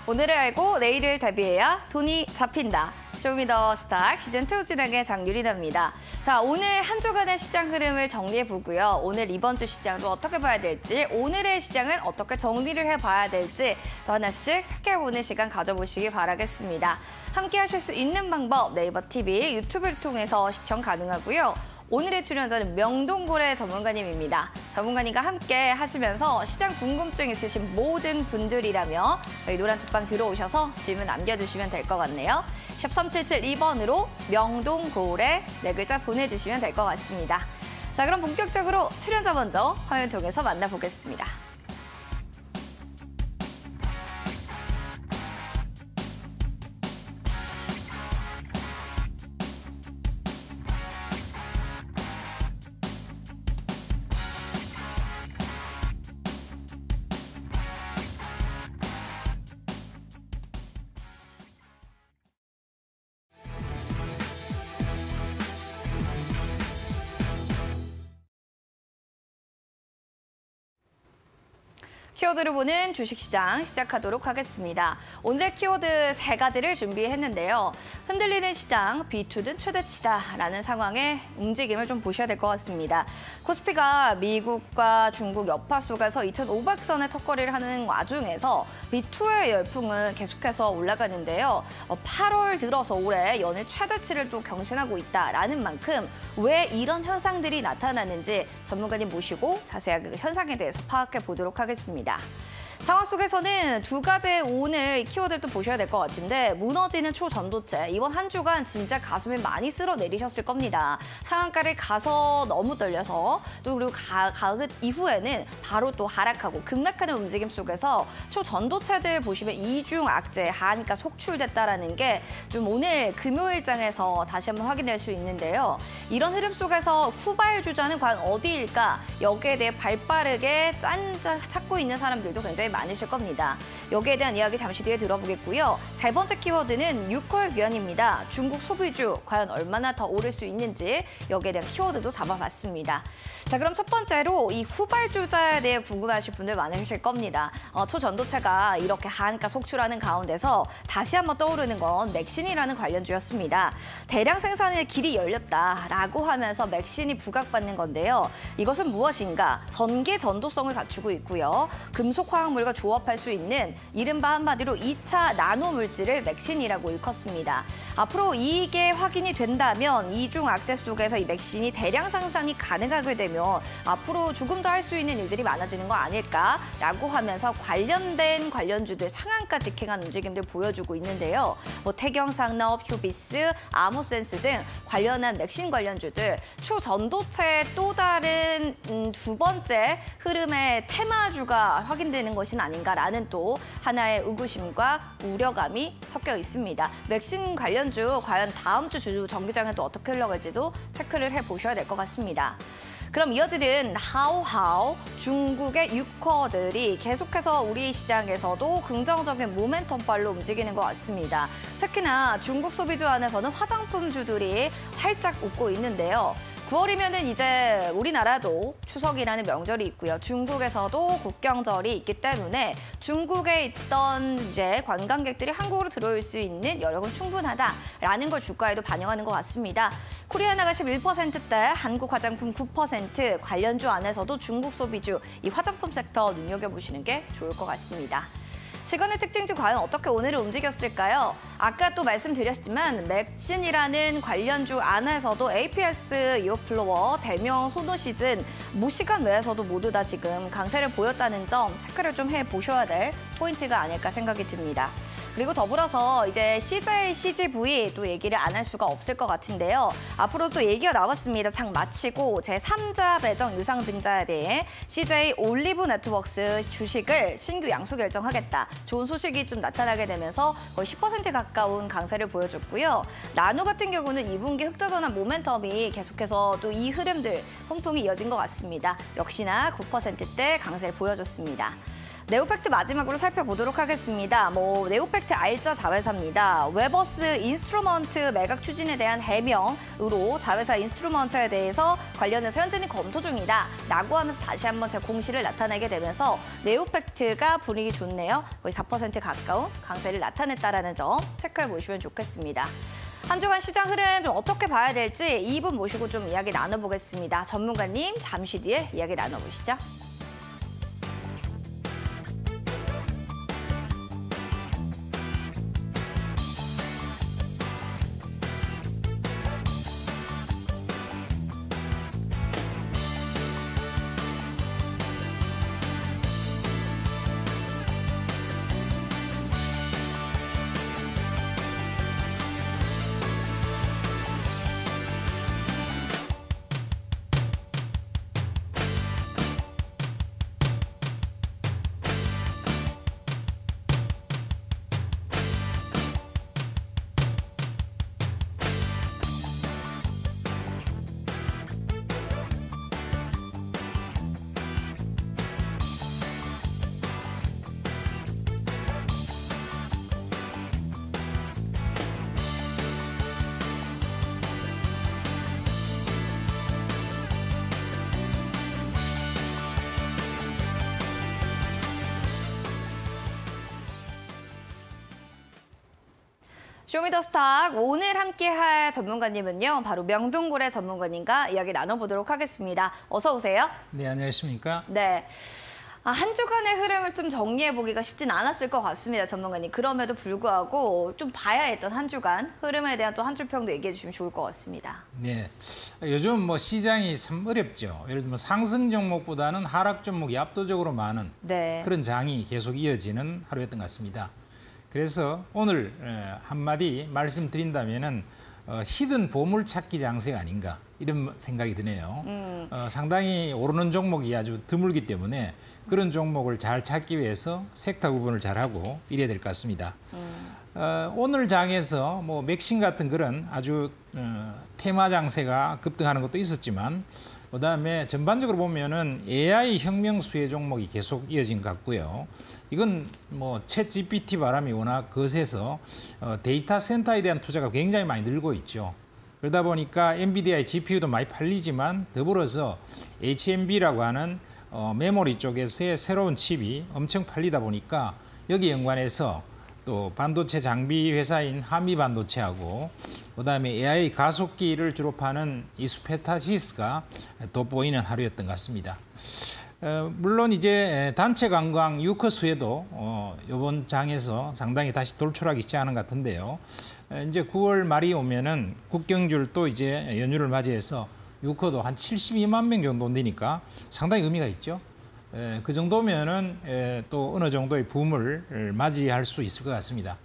오늘을 알고 내일을 대비해야 돈이 잡힌다. 쇼미더스탁 시즌2 진행의 장유리나입니다. 자, 오늘 한 주간의 시장 흐름을 정리해보고요. 오늘 이번 주 시장으로 어떻게 봐야 될지, 오늘의 시장은 어떻게 정리를 해봐야 될지 또 하나씩 체크해보는 시간 가져보시기 바라겠습니다. 함께 하실 수 있는 방법 네이버 TV, 유튜브를 통해서 시청 가능하고요. 오늘의 출연자는 명동고래 전문가님입니다. 전문가님과 함께 하시면서 시장 궁금증 있으신 모든 분들이라면 저희 노란 톡방 들어오셔서 질문 남겨주시면 될 것 같네요. 샵 3772번으로 명동고래 네 글자 보내주시면 될 것 같습니다. 자, 그럼 본격적으로 출연자 먼저 화면 통해서 만나보겠습니다. 키워드를 보는 주식시장 시작하도록 하겠습니다. 오늘의 키워드 세 가지를 준비했는데요. 흔들리는 시장, 비투든 최대치다라는 상황의 움직임을 좀 보셔야 될 것 같습니다. 코스피가 미국과 중국 여파 속에서 2,500선의 턱걸이를 하는 와중에서 비투의 열풍은 계속해서 올라가는데요. 8월 들어서 올해 연일 최대치를 또 경신하고 있다라는 만큼 왜 이런 현상들이 나타나는지 전문가님 모시고 자세하게 그 현상에 대해서 파악해 보도록 하겠습니다. 상황 속에서는 두 가지의 오늘 키워드를 또 보셔야 될 것 같은데, 무너지는 초전도체. 이번 한 주간 진짜 가슴을 많이 쓸어 내리셨을 겁니다. 상한가를 가서 너무 떨려서 또 그리고 가을 이후에는 바로 또 하락하고 급락하는 움직임 속에서 초전도체들 보시면 이중 악재, 하한가 속출됐다라는 게 좀 오늘 금요일장에서 다시 한번 확인할 수 있는데요. 이런 흐름 속에서 후발 주자는 과연 어디일까? 여기에 대해 발빠르게 찾고 있는 사람들도 굉장히 많으실 겁니다. 여기에 대한 이야기 잠시 뒤에 들어보겠고요. 세 번째 키워드는 유컬 규환입니다. 중국 소비주 과연 얼마나 더 오를 수 있는지 여기에 대한 키워드도 잡아봤습니다. 자, 그럼 첫 번째로 이 후발주자에 대해 궁금하실 분들 많으실 겁니다. 초전도체가 이렇게 하한가 속출하는 가운데서 다시 한번 떠오르는 건 맥신이라는 관련주였습니다. 대량 생산의 길이 열렸다라고 하면서 맥신이 부각받는 건데요. 이것은 무엇인가? 전개 전도성을 갖추고 있고요. 금속 화학물과 조합할 수 있는 이른바 한마디로 2차 나노 물질을 맥신이라고 일컫습니다. 앞으로 이게 확인이 된다면 이중 악재 속에서 이 맥신이 대량 생산이 가능하게 되면 앞으로 조금 더 할 수 있는 일들이 많아지는 거 아닐까라고 하면서 관련된 관련주들 상한가 직행한 움직임들 보여주고 있는데요. 태경상업, 휴비스, 아모센스 등 관련한 맥신 관련주들 초전도체의 또 다른 두 번째 흐름의 테마주가 확인되는 것이 아닌가라는 또 하나의 의구심과 우려감이 섞여 있습니다. 맥신 관련주 과연 다음 주 정기장에도 어떻게 흘러갈지도 체크를 해보셔야 될 것 같습니다. 그럼 이어지는 하오하오 중국의 유커들이 계속해서 우리 시장에서도 긍정적인 모멘텀발로 움직이는 것 같습니다. 특히나 중국 소비주 안에서는 화장품주들이 활짝 웃고 있는데요. 9월이면은 이제 우리나라도 추석이라는 명절이 있고요. 중국에서도 국경절이 있기 때문에 중국에 있던 이제 관광객들이 한국으로 들어올 수 있는 여력은 충분하다라는 걸 주가에도 반영하는 것 같습니다. 코리아나가 11%대, 한국 화장품 9%, 관련주 안에서도 중국 소비주, 이 화장품 섹터 눈여겨보시는 게 좋을 것 같습니다. 시간의 특징주 과연 어떻게 오늘을 움직였을까요? 아까 또 말씀드렸지만 맥신이라는 관련주 안에서도 APS, 이오플로어, 대명, 소노시즌 모 시간 외에서도 모두 다 지금 강세를 보였다는 점 체크를 좀 해보셔야 될 포인트가 아닐까 생각이 듭니다. 그리고 더불어서 이제 CJ, CGV 또 얘기를 안 할 수가 없을 것 같은데요. 앞으로 또 얘기가 나왔습니다. 장 마치고 제3자 배정 유상증자에 대해 CJ 올리브 네트워크스 주식을 신규 양수 결정하겠다. 좋은 소식이 좀 나타나게 되면서 거의 10% 가까운 강세를 보여줬고요. 나노 같은 경우는 2분기 흑자 전환 모멘텀이 계속해서 또 이 흐름들, 홍풍이 이어진 것 같습니다. 역시나 9%대 강세를 보여줬습니다. 네오팩트 마지막으로 살펴보도록 하겠습니다. 네오팩트 알짜 자회사입니다. 웨버스 인스트루먼트 매각 추진에 대한 해명으로 자회사 인스트루먼트에 대해서 관련해서 현재는 검토 중이다 라고 하면서 다시 한번 제 공시를 나타내게 되면서 네오팩트가 분위기 좋네요. 거의 4% 가까운 강세를 나타냈다라는 점 체크해 보시면 좋겠습니다. 한 주간 시장 흐름 좀 어떻게 봐야 될지 이분 모시고 좀 이야기 나눠보겠습니다. 전문가님 잠시 뒤에 이야기 나눠보시죠. 쇼미더스탁 오늘 함께할 전문가님은요. 바로 명동고래 전문가님과 이야기 나눠보도록 하겠습니다. 어서 오세요. 네, 안녕하십니까? 네. 한 주간의 흐름을 좀 정리해보기가 쉽진 않았을 것 같습니다, 전문가님. 그럼에도 불구하고 좀 봐야 했던 한 주간 흐름에 대한 또 한 줄 평도 얘기해 주시면 좋을 것 같습니다. 네, 요즘 시장이 참 어렵죠. 예를 들면 상승 종목보다는 하락 종목이 압도적으로 많은 그런 장이 계속 이어지는 하루였던 것 같습니다. 그래서 오늘 한마디 말씀드린다면은 히든 보물 찾기 장세가 아닌가 이런 생각이 드네요. 상당히 오르는 종목이 아주 드물기 때문에 그런 종목을 잘 찾기 위해서 섹터 구분을 잘하고 이래야 될 것 같습니다. 오늘 장에서 맥신 같은 그런 아주 테마 장세가 급등하는 것도 있었지만 그다음에 전반적으로 보면은 AI 혁명 수혜 종목이 계속 이어진 것 같고요. 이건 챗 GPT 바람이 워낙 거세서 데이터 센터에 대한 투자가 굉장히 많이 늘고 있죠. 그러다 보니까 엔비디아의 GPU도 많이 팔리지만 더불어서 HMB라고 하는 메모리 쪽에서의 새로운 칩이 엄청 팔리다 보니까 여기 연관해서 또 반도체 장비 회사인 한미반도체하고 그다음에 AI 가속기를 주로 파는 이수페타시스가 돋보이는 하루였던 것 같습니다. 물론 이제 단체 관광 유커스에도 이번 장에서 상당히 다시 돌출하기 시작하는 것 같은데요. 이제 9월 말이 오면은 국경줄도 이제 연휴를 맞이해서 유커도 한 72만 명 정도 되니까 상당히 의미가 있죠. 그 정도면은 또 어느 정도의 붐을 맞이할 수 있을 것 같습니다.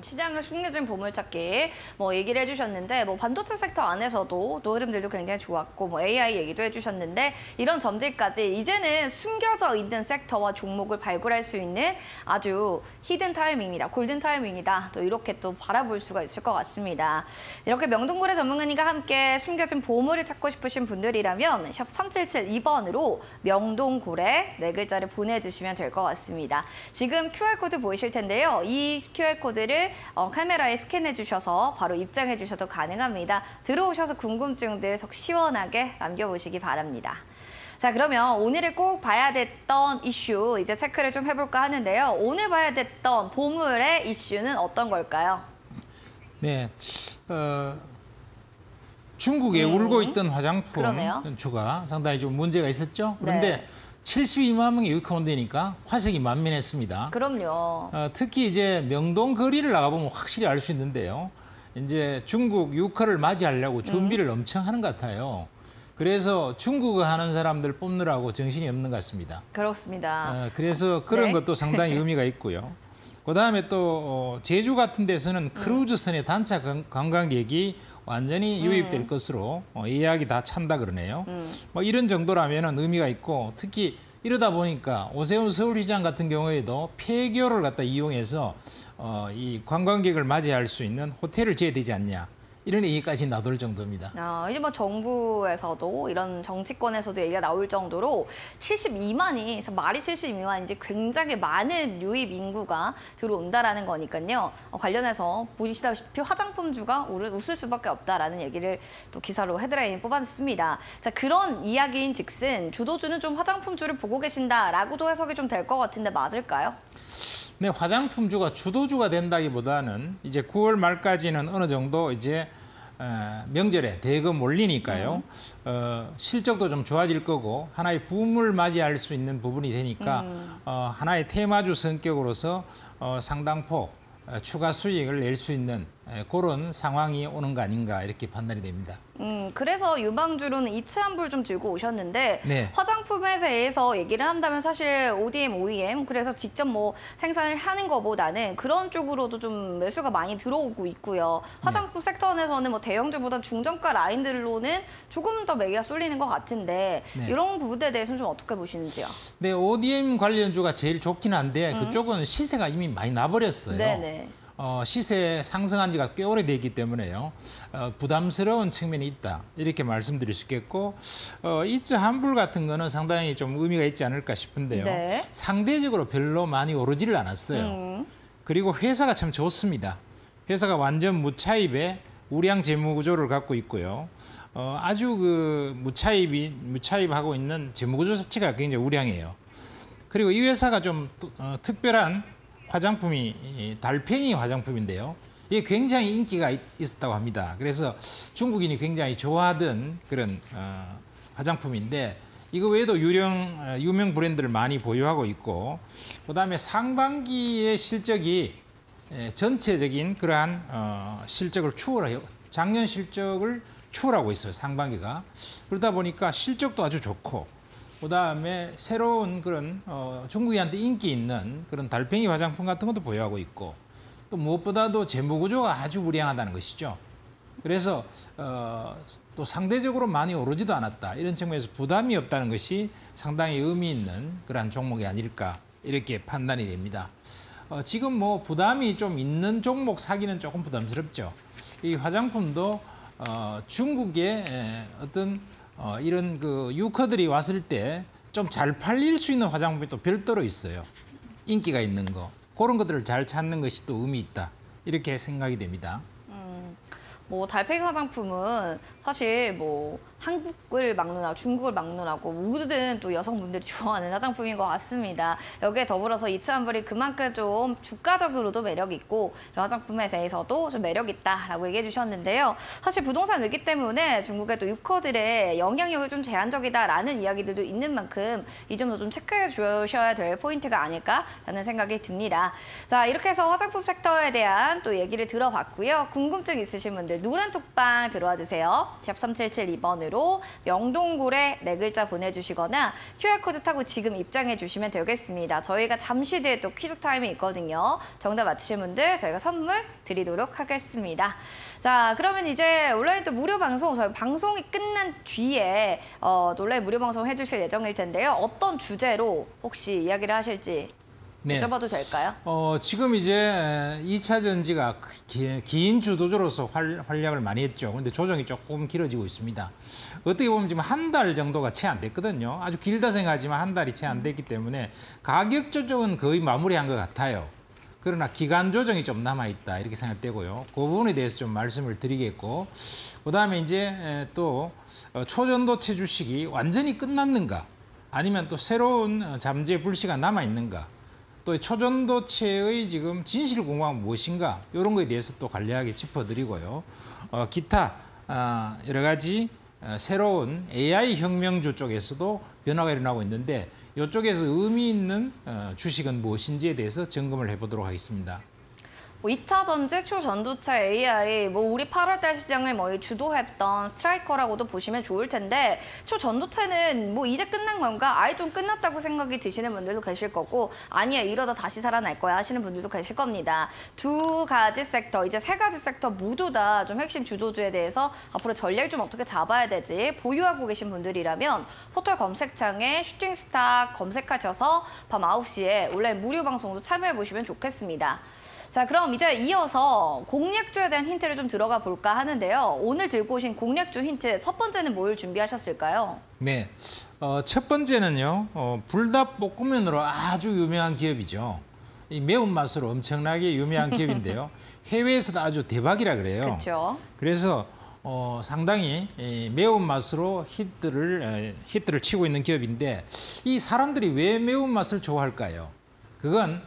시장의 숙려진 보물찾기 얘기를 해주셨는데 반도체 섹터 안에서도 또 흐름들도 굉장히 좋았고 AI 얘기도 해주셨는데 이런 점들까지 이제는 숨겨져 있는 섹터와 종목을 발굴할 수 있는 아주 히든 타이밍이다, 골든 타이밍이다 또 이렇게 또 바라볼 수가 있을 것 같습니다. 이렇게 명동고래 전문가님과 함께 숨겨진 보물을 찾고 싶으신 분들이라면 샵 3772번으로 명동고래 4글자를 보내주시면 될 것 같습니다. 지금 QR코드 보이실 텐데요. 이 QR코드를 카메라에 스캔해 주셔서 바로 입장해 주셔도 가능합니다. 들어오셔서 궁금증들 속 시원하게 남겨보시기 바랍니다. 자, 그러면 오늘을 꼭 봐야 됐던 이슈 이제 체크를 좀 해볼까 하는데요. 오늘 봐야 됐던 보물의 이슈는 어떤 걸까요? 네, 중국에 울고 있던 화장품 그러네요. 주가 상당히 좀 문제가 있었죠. 그런데 72만 명이 유입 온다니까 화색이 만민했습니다. 그럼요. 특히 이제 명동 거리를 나가보면 확실히 알 수 있는데요. 이제 중국 유커를 맞이하려고 준비를 엄청 하는 것 같아요. 그래서 중국어 하는 사람들 뽑느라고 정신이 없는 것 같습니다. 그렇습니다. 그래서 그런 것도 상당히 의미가 있고요. 그다음에 또 제주 같은 데서는 크루즈선의 단체 관광객이 완전히 유입될 것으로 예약이 다 찬다 그러네요. 이런 정도라면 의미가 있고 특히 이러다 보니까 오세훈 서울시장 같은 경우에도 폐교를 갖다 이용해서 이 관광객을 맞이할 수 있는 호텔을 지어야 되지 않냐 이런 얘기까지 나돌 정도입니다. 이제 뭐 정부에서도 이런 정치권에서도 얘기가 나올 정도로 72만이, 말이 72만인지 굉장히 많은 유입 인구가 들어온다라는 거니까요. 관련해서 보시다시피 화장품주가 웃을 수밖에 없다라는 얘기를 또 기사로 헤드라인에 뽑아냈습니다. 자, 그런 이야기인 즉슨 주도주는 좀 화장품주를 보고 계신다라고도 해석이 좀 될 것 같은데 맞을까요? 네, 화장품주가 주도주가 된다기보다는 이제 9월 말까지는 어느 정도 이제 명절에 대거 몰리니까요. 실적도 좀 좋아질 거고 하나의 붐을 맞이할 수 있는 부분이 되니까 하나의 테마주 성격으로서 상당폭 추가 수익을 낼 수 있는 그런 상황이 오는 거 아닌가 이렇게 판단이 됩니다. 그래서 유망주로는 이츠한불 좀 들고 오셨는데 네. 화장품에 대해서 얘기를 한다면 사실 ODM, OEM 그래서 직접 뭐 생산을 하는 것보다는 그런 쪽으로도 좀 매수가 많이 들어오고 있고요. 화장품 네. 섹터 안에서는 뭐 대형주보다 중저가 라인들로는 조금 더 매기가 쏠리는 것 같은데 네. 이런 부분에 대해서는 좀 어떻게 보시는지요? 네, ODM 관련주가 제일 좋긴 한데 그쪽은 시세가 이미 많이 나버렸어요. 네네. 시세 상승한 지가 꽤 오래되기 때문에요. 부담스러운 측면이 있다. 이렇게 말씀드릴 수 있겠고 이츠한불 같은 거는 상당히 좀 의미가 있지 않을까 싶은데요. 네. 상대적으로 별로 많이 오르지를 않았어요. 그리고 회사가 참 좋습니다. 회사가 완전 무차입의 우량 재무 구조를 갖고 있고요. 아주 그 무차입하고 있는 재무 구조 자체가 굉장히 우량해요. 그리고 이 회사가 좀 특별한 화장품이 달팽이 화장품인데요. 이게 굉장히 인기가 있었다고 합니다. 그래서 중국인이 굉장히 좋아하던 그런 화장품인데 이거 외에도 유명 브랜드를 많이 보유하고 있고 그다음에 상반기의 실적이 전체적인 그러한 실적을 추월해요. 작년 실적을 추월하고 있어요. 상반기가. 그러다 보니까 실적도 아주 좋고 그다음에 새로운 그런 중국인한테 인기 있는 그런 달팽이 화장품 같은 것도 보유하고 있고 또 무엇보다도 재무 구조가 아주 우량하다는 것이죠. 그래서 또 상대적으로 많이 오르지도 않았다. 이런 측면에서 부담이 없다는 것이 상당히 의미 있는 그러한 종목이 아닐까 이렇게 판단이 됩니다. 지금 뭐 부담이 좀 있는 종목 사기는 조금 부담스럽죠. 이 화장품도 중국의 어떤 이런 그 유커들이 왔을 때 좀 잘 팔릴 수 있는 화장품이 또 별도로 있어요. 인기가 있는 거. 그런 것들을 잘 찾는 것이 또 의미 있다. 이렇게 생각이 됩니다. 뭐 달팽이 화장품은 사실 뭐 한국을 막론하고 중국을 막론하고 모든 또 여성분들이 좋아하는 화장품인 것 같습니다. 여기에 더불어서 이츠한불이 그만큼 좀 주가적으로도 매력이 있고 화장품에 대해서도 좀 매력 있다라고 얘기해 주셨는데요. 사실 부동산 위기 때문에 중국의 또 유커들의 영향력이 좀 제한적이다라는 이야기들도 있는 만큼 이 점도 좀 체크해 주셔야 될 포인트가 아닐까라는 생각이 듭니다. 자, 이렇게 해서 화장품 섹터에 대한 또 얘기를 들어봤고요. 궁금증 있으신 분들 노란톡방 들어와 주세요. 샵 3772번으로 명동고래 4글자 보내주시거나 QR코드 타고 지금 입장해 주시면 되겠습니다. 저희가 잠시 뒤에 또 퀴즈 타임이 있거든요. 정답 맞추신 분들 저희가 선물 드리도록 하겠습니다. 자, 그러면 이제 온라인 또 무료 방송, 저희 방송이 끝난 뒤에 온라인 무료 방송 해주실 예정일 텐데요. 어떤 주제로 혹시 이야기를 하실지 네. 여쭤봐도 될까요? 지금 이제 2차 전지가 긴 주도주로서 활약을 많이 했죠. 그런데 조정이 조금 길어지고 있습니다. 어떻게 보면 지금 한 달 정도가 채 안 됐거든요. 아주 길다 생각하지만 한 달이 채 안 됐기 때문에 가격 조정은 거의 마무리한 것 같아요. 그러나 기간 조정이 좀 남아있다 이렇게 생각되고요. 그 부분에 대해서 좀 말씀을 드리겠고 그다음에 이제 또 초전도체 주식이 완전히 끝났는가 아니면 또 새로운 잠재 불씨가 남아있는가 또 초전도체의 지금 진실 공방은 무엇인가 이런 거에 대해서 또 간략하게 짚어드리고요. 기타 여러 가지 새로운 AI 혁명주 쪽에서도 변화가 일어나고 있는데 이쪽에서 의미 있는 주식은 무엇인지에 대해서 점검을 해보도록 하겠습니다. 2차 전지, 초전도체, AI, 우리 8월달 시장을 주도했던 스트라이커라고도 보시면 좋을 텐데 초전도체는 이제 끝난 건가? 아예 좀 끝났다고 생각이 드시는 분들도 계실 거고 아니야 이러다 다시 살아날 거야 하시는 분들도 계실 겁니다. 두 가지 섹터, 이제 세 가지 섹터 모두 다 좀 핵심 주도주에 대해서 앞으로 전략 좀 어떻게 잡아야 되지 보유하고 계신 분들이라면 포털 검색창에 슈팅스타 검색하셔서 밤 9시에 온라인 무료 방송도 참여해 보시면 좋겠습니다. 자, 그럼 그럼 이제 이어서 공략주에 대한 힌트를 좀 들어가 볼까 하는데요. 오늘 들고 오신 공략주 힌트 첫 번째는 뭘 준비하셨을까요? 네, 첫 번째는요. 불닭볶음면으로 아주 유명한 기업이죠. 이 매운맛으로 엄청나게 유명한 기업인데요. 해외에서도 아주 대박이라 그래요. 그렇죠. 그래서 상당히 이 매운맛으로 히트를 치고 있는 기업인데 이 사람들이 왜 매운맛을 좋아할까요? 그건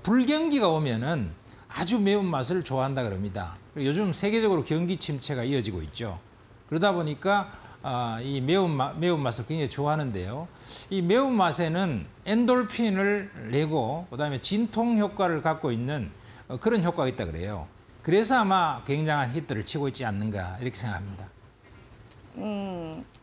불경기가 오면은 아주 매운맛을 좋아한다 그럽니다. 요즘 세계적으로 경기 침체가 이어지고 있죠. 그러다 보니까 이 매운맛을 굉장히 좋아하는데요. 이 매운맛에는 엔돌핀을 내고 그다음에 진통 효과를 갖고 있는 그런 효과가 있다 그래요. 그래서 아마 굉장한 히트를 치고 있지 않는가 이렇게 생각합니다.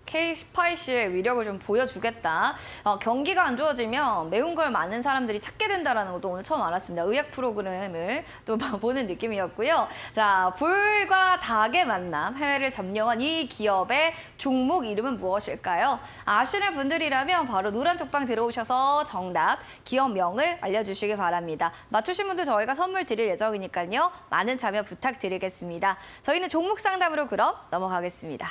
K-스파이시의 위력을 좀 보여주겠다. 경기가 안 좋아지면 매운 걸 많은 사람들이 찾게 된다는 것도 오늘 처음 알았습니다. 의학 프로그램을 또 보는 느낌이었고요. 자, 불과 닭의 만남, 해외를 점령한 이 기업의 종목 이름은 무엇일까요? 아시는 분들이라면 바로 노란톡방 들어오셔서 정답, 기업명을 알려주시기 바랍니다. 맞추신 분들 저희가 선물 드릴 예정이니까요. 많은 참여 부탁드리겠습니다. 저희는 종목 상담으로 그럼 넘어가겠습니다.